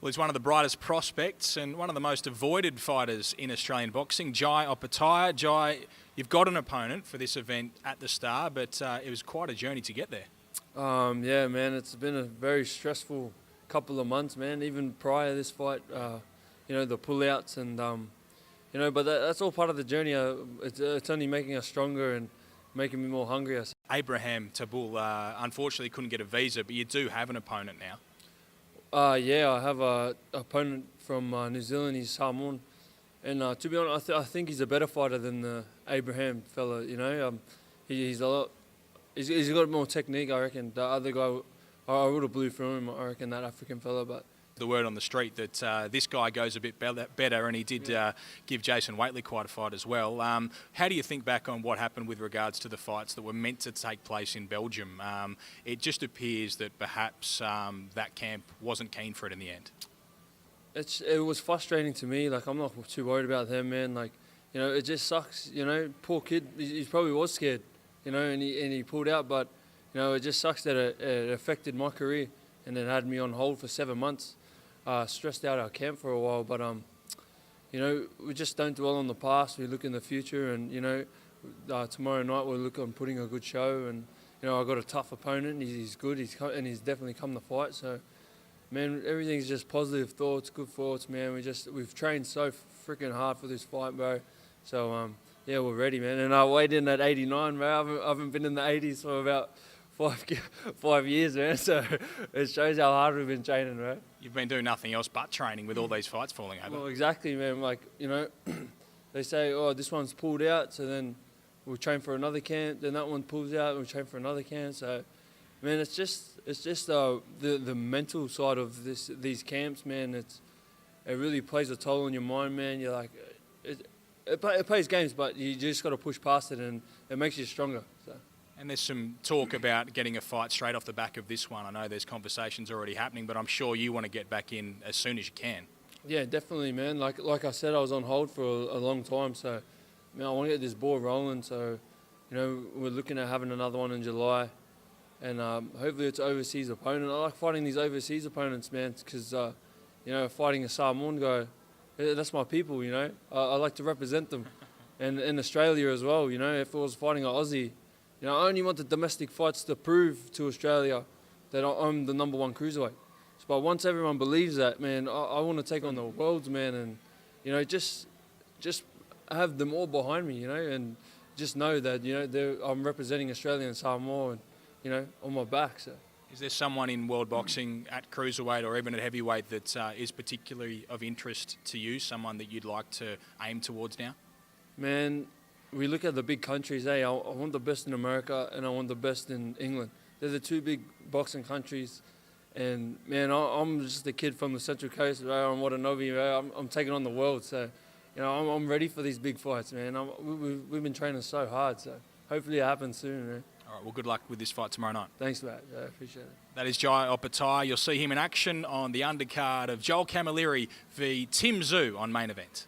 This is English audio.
Well, he's one of the brightest prospects and one of the most avoided fighters in Australian boxing, Jai Opetaia. Jai, you've got an opponent for this event at the Star, but it was quite a journey to get there. Yeah, man, it's been a very stressful couple of months, man. Even prior to this fight, the pullouts and, but that's all part of the journey. It's only making us stronger and making me more hungry. Abraham Tabul unfortunately couldn't get a visa, but you do have an opponent now. Yeah, I have an opponent from New Zealand. He's Samoan, and to be honest, I think he's a better fighter than the Abraham fella. He's a lot. He's got more technique, I reckon. The other guy, I would have blew through him, I reckon, that African fella. But the word on the street that this guy goes a bit better, and he did give Jason Waitley quite a fight as well. How do you think back on what happened with regards to the fights that were meant to take place in Belgium? It just appears that perhaps that camp wasn't keen for it in the end. It was frustrating to me. Like, I'm not too worried about them, man. Like, it just sucks. Poor kid. He probably was scared. And he pulled out. But it just sucks that it affected my career, and it had me on hold for 7 months. Stressed out our camp for a while, but we just don't dwell on the past. We look in the future, and tomorrow night we'll look on putting a good show. And I got a tough opponent. He's good. He's definitely come to fight. So, man, everything's just positive thoughts, good thoughts, man. We've trained so freaking hard for this fight, bro. So yeah, we're ready, man. And I weighed in at 89, bro. I haven't been in the 80s for about 5 years, man. So it shows how hard we've been training, right? You've been doing nothing else but training with all these fights falling over. Well, exactly, man. Like, they say, oh, this one's pulled out, so then we'll train for another camp. Then that one pulls out, and we'll train for another camp. So, man, it's just the mental side of these camps, man. It really plays a toll on your mind, man. You're like, it plays games, but you just got to push past it, and it makes you stronger. So. And there's some talk about getting a fight straight off the back of this one. I know there's conversations already happening, but I'm sure you want to get back in as soon as you can. Yeah, definitely, man. Like I said, I was on hold for a long time, so I want to get this ball rolling. So, we're looking at having another one in July, and hopefully it's an overseas opponent. I like fighting these overseas opponents, man, because fighting a Samoan guy, that's my people. I like to represent them, and in Australia as well. If it was fighting an Aussie. I only want the domestic fights to prove to Australia that I'm the #1 cruiserweight. But once everyone believes that, man, I want to take on the worlds, man, and just have them all behind me, and just know that I'm representing Australia and Samoa, and on my back. So, is there someone in world boxing at cruiserweight or even at heavyweight that is particularly of interest to you? Someone that you'd like to aim towards now? Man. We look at the big countries, I want the best in America and I want the best in England. They're the two big boxing countries. And, man, I'm just a kid from the Central Coast, right? I'm Watanabe, right? I'm taking on the world. So, I'm ready for these big fights, man. We've been training so hard, so hopefully it happens soon, man. All right, well, good luck with this fight tomorrow night. Thanks, Matt. I appreciate it. That is Jai Opetaia. You'll see him in action on the undercard of Joel Camilleri v Tim Tszyu on Main Event.